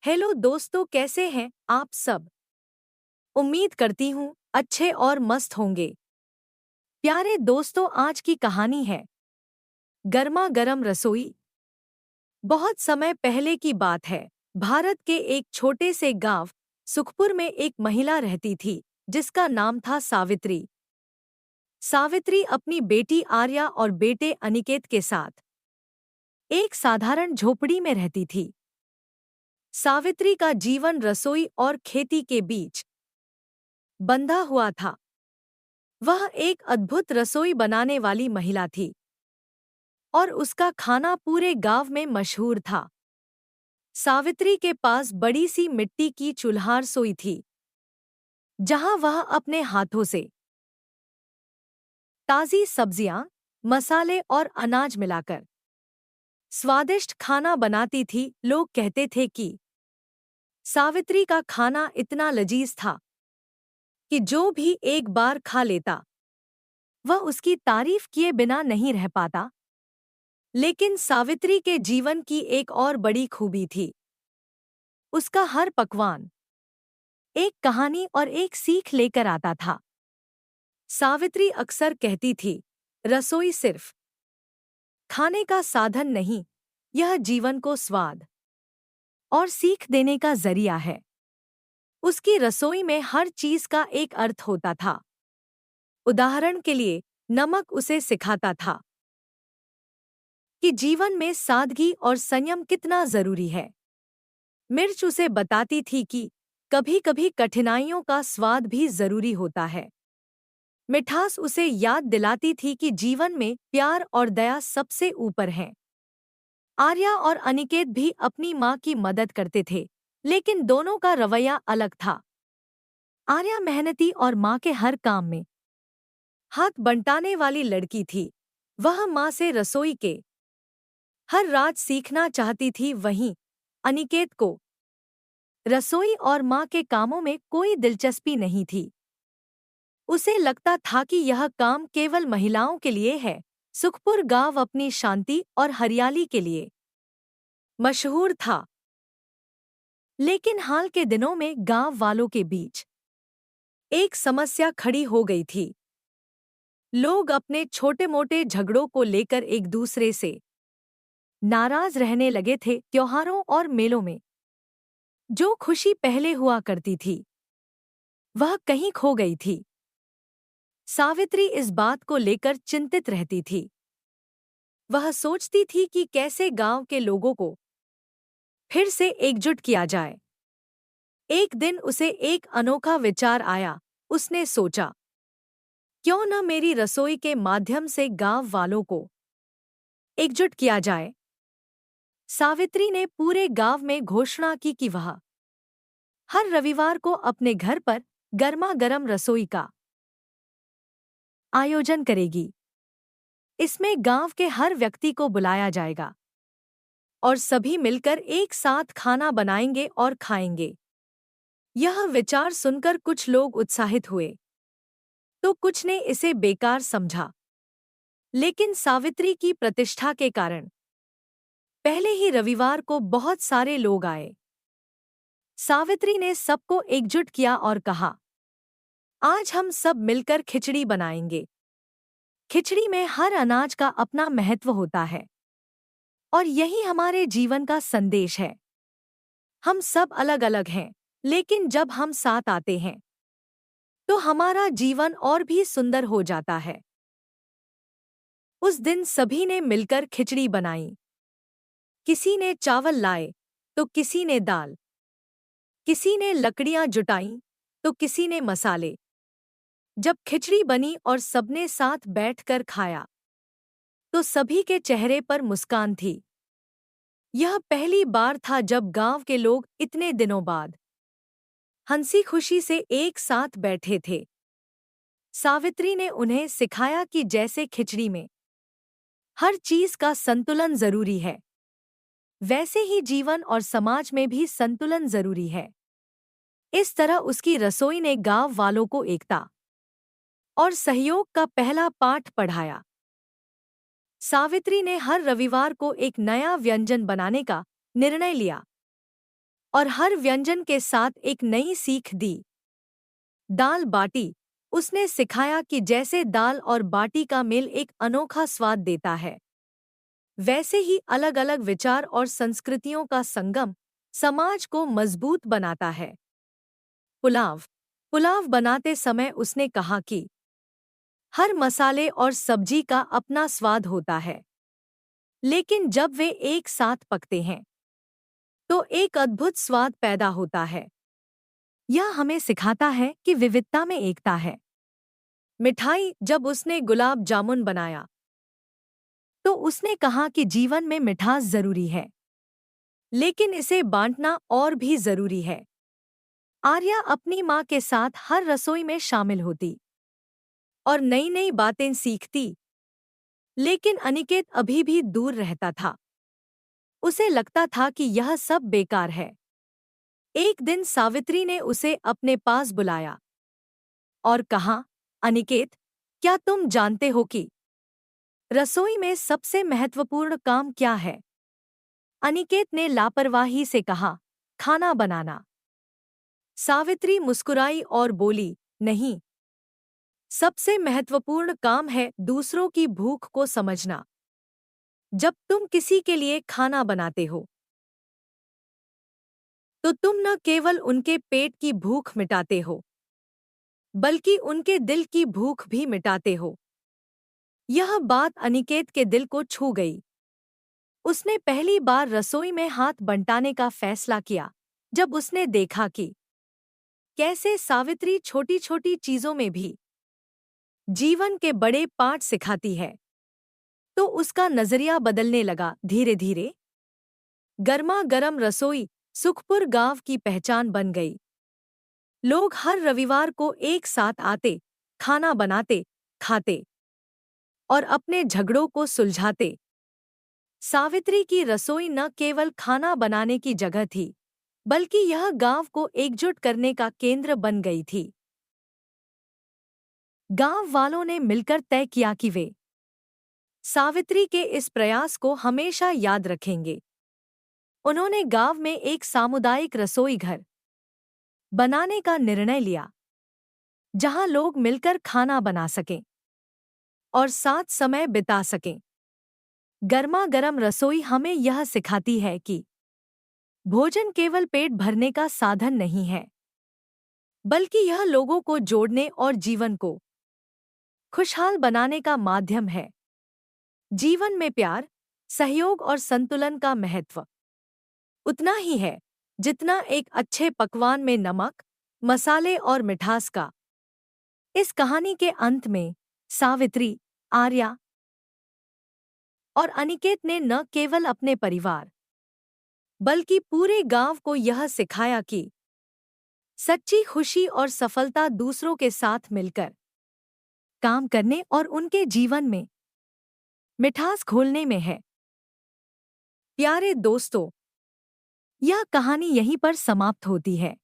Hello दोस्तों, कैसे हैं आप सब। उम्मीद करती हूँ अच्छे और मस्त होंगे। प्यारे दोस्तों, आज की कहानी है गर्मा गर्म रसोई। बहुत समय पहले की बात है। भारत के एक छोटे से गांव सुखपुर में एक महिला रहती थी जिसका नाम था सावित्री। सावित्री अपनी बेटी आर्या और बेटे अनिकेत के साथ एक साधारण झोपड़ी में रहती थी। सावित्री का जीवन रसोई और खेती के बीच बंधा हुआ था। वह एक अद्भुत रसोई बनाने वाली महिला थी और उसका खाना पूरे गांव में मशहूर था। सावित्री के पास बड़ी सी मिट्टी की चूल्हा रसोई थी जहां वह अपने हाथों से ताजी सब्जियां, मसाले और अनाज मिलाकर स्वादिष्ट खाना बनाती थी। लोग कहते थे कि सावित्री का खाना इतना लजीज था कि जो भी एक बार खा लेता वह उसकी तारीफ किए बिना नहीं रह पाता। लेकिन सावित्री के जीवन की एक और बड़ी खूबी थी। उसका हर पकवान एक कहानी और एक सीख लेकर आता था। सावित्री अक्सर कहती थी, रसोई सिर्फ खाने का साधन नहीं, यह जीवन को स्वाद और सीख देने का जरिया है। उसकी रसोई में हर चीज का एक अर्थ होता था। उदाहरण के लिए, नमक उसे सिखाता था कि जीवन में सादगी और संयम कितना जरूरी है। मिर्च उसे बताती थी कि कभी-कभी कठिनाइयों का स्वाद भी जरूरी होता है। मिठास उसे याद दिलाती थी कि जीवन में प्यार और दया सबसे ऊपर है। आर्या और अनिकेत भी अपनी माँ की मदद करते थे, लेकिन दोनों का रवैया अलग था। आर्या मेहनती और माँ के हर काम में हाथ बंटाने वाली लड़की थी। वह माँ से रसोई के हर राज सीखना चाहती थी। वहीं अनिकेत को रसोई और माँ के कामों में कोई दिलचस्पी नहीं थी। उसे लगता था कि यह काम केवल महिलाओं के लिए है। सुखपुर गांव अपनी शांति और हरियाली के लिए मशहूर था। लेकिन हाल के दिनों में गांव वालों के बीच एक समस्या खड़ी हो गई थी। लोग अपने छोटे-मोटे झगड़ों को लेकर एक दूसरे से नाराज रहने लगे थे। त्योहारों और मेलों में जो खुशी पहले हुआ करती थी, वह कहीं खो गई थी। सावित्री इस बात को लेकर चिंतित रहती थी। वह सोचती थी कि कैसे गांव के लोगों को फिर से एकजुट किया जाए। एक दिन उसे एक अनोखा विचार आया। उसने सोचा, क्यों न मेरी रसोई के माध्यम से गांव वालों को एकजुट किया जाए। सावित्री ने पूरे गांव में घोषणा की कि वह हर रविवार को अपने घर पर गर्मा गर्म रसोई का आयोजन करेगी। इसमें गांव के हर व्यक्ति को बुलाया जाएगा और सभी मिलकर एक साथ खाना बनाएंगे और खाएंगे। यह विचार सुनकर कुछ लोग उत्साहित हुए, तो कुछ ने इसे बेकार समझा। लेकिन सावित्री की प्रतिष्ठा के कारण पहले ही रविवार को बहुत सारे लोग आए। सावित्री ने सबको एकजुट किया और कहा, आज हम सब मिलकर खिचड़ी बनाएंगे। खिचड़ी में हर अनाज का अपना महत्व होता है और यही हमारे जीवन का संदेश है। हम सब अलग अलग हैं, लेकिन जब हम साथ आते हैं तो हमारा जीवन और भी सुंदर हो जाता है। उस दिन सभी ने मिलकर खिचड़ी बनाई। किसी ने चावल लाए तो किसी ने दाल, किसी ने लकड़ियां जुटाईं तो किसी ने मसाले। जब खिचड़ी बनी और सबने साथ बैठकर खाया तो सभी के चेहरे पर मुस्कान थी। यह पहली बार था जब गांव के लोग इतने दिनों बाद हंसी खुशी से एक साथ बैठे थे। सावित्री ने उन्हें सिखाया कि जैसे खिचड़ी में हर चीज का संतुलन जरूरी है, वैसे ही जीवन और समाज में भी संतुलन जरूरी है। इस तरह उसकी रसोई ने गांव वालों को एकता और सहयोग का पहला पाठ पढ़ाया। सावित्री ने हर रविवार को एक नया व्यंजन बनाने का निर्णय लिया। और हर व्यंजन के साथ एक नई सीख दी। दाल बाटी, उसने सिखाया कि जैसे दाल और बाटी का मेल एक अनोखा स्वाद देता है, वैसे ही अलग अलग विचार और संस्कृतियों का संगम समाज को मजबूत बनाता है। पुलाव, पुलाव बनाते समय उसने कहा कि हर मसाले और सब्जी का अपना स्वाद होता है, लेकिन जब वे एक साथ पकते हैं तो एक अद्भुत स्वाद पैदा होता है। यह हमें सिखाता है कि विविधता में एकता है। मिठाई, जब उसने गुलाब जामुन बनाया तो उसने कहा कि जीवन में मिठास जरूरी है, लेकिन इसे बांटना और भी जरूरी है। आर्या अपनी माँ के साथ हर रसोई में शामिल होती और नई नई बातें सीखती, लेकिन अनिकेत अभी भी दूर रहता था। उसे लगता था कि यह सब बेकार है। एक दिन सावित्री ने उसे अपने पास बुलाया और कहा, अनिकेत, क्या तुम जानते हो कि रसोई में सबसे महत्वपूर्ण काम क्या है? अनिकेत ने लापरवाही से कहा, खाना बनाना। सावित्री मुस्कुराई और बोली, नहीं, सबसे महत्वपूर्ण काम है दूसरों की भूख को समझना। जब तुम किसी के लिए खाना बनाते हो तो तुम न केवल उनके पेट की भूख मिटाते हो, बल्कि उनके दिल की भूख भी मिटाते हो। यह बात अनिकेत के दिल को छू गई। उसने पहली बार रसोई में हाथ बंटाने का फैसला किया जब उसने देखा कि कैसे सावित्री छोटी छोटी चीजों में भी जीवन के बड़े पाठ सिखाती है। तो उसका नजरिया बदलने लगा। धीरे धीरे गर्मा गर्म रसोई सुखपुर गांव की पहचान बन गई। लोग हर रविवार को एक साथ आते, खाना बनाते, खाते और अपने झगड़ों को सुलझाते। सावित्री की रसोई न केवल खाना बनाने की जगह थी, बल्कि यह गांव को एकजुट करने का केंद्र बन गई थी। गांव वालों ने मिलकर तय किया कि वे सावित्री के इस प्रयास को हमेशा याद रखेंगे। उन्होंने गांव में एक सामुदायिक रसोई घर बनाने का निर्णय लिया, जहां लोग मिलकर खाना बना सकें और साथ समय बिता सकें। गर्मा गर्म रसोई हमें यह सिखाती है कि भोजन केवल पेट भरने का साधन नहीं है, बल्कि यह लोगों को जोड़ने और जीवन को खुशहाल बनाने का माध्यम है। जीवन में प्यार, सहयोग और संतुलन का महत्व उतना ही है जितना एक अच्छे पकवान में नमक, मसाले और मिठास का। इस कहानी के अंत में सावित्री, आर्या और अनिकेत ने न केवल अपने परिवार बल्कि पूरे गांव को यह सिखाया कि सच्ची खुशी और सफलता दूसरों के साथ मिलकर काम करने और उनके जीवन में मिठास घोलने में है। प्यारे दोस्तों, यह कहानी यहीं पर समाप्त होती है।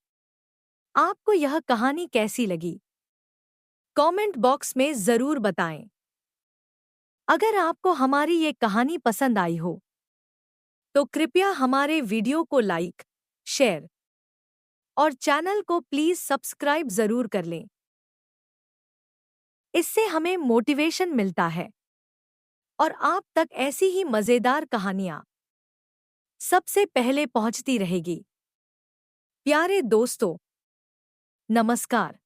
आपको यह कहानी कैसी लगी? कमेंट बॉक्स में जरूर बताएं। अगर आपको हमारी ये कहानी पसंद आई हो तो कृपया हमारे वीडियो को लाइक, शेयर और चैनल को प्लीज सब्सक्राइब जरूर कर लें। इससे हमें मोटिवेशन मिलता है और आप तक ऐसी ही मजेदार कहानियां सबसे पहले पहुंचती रहेगी। प्यारे दोस्तों, नमस्कार।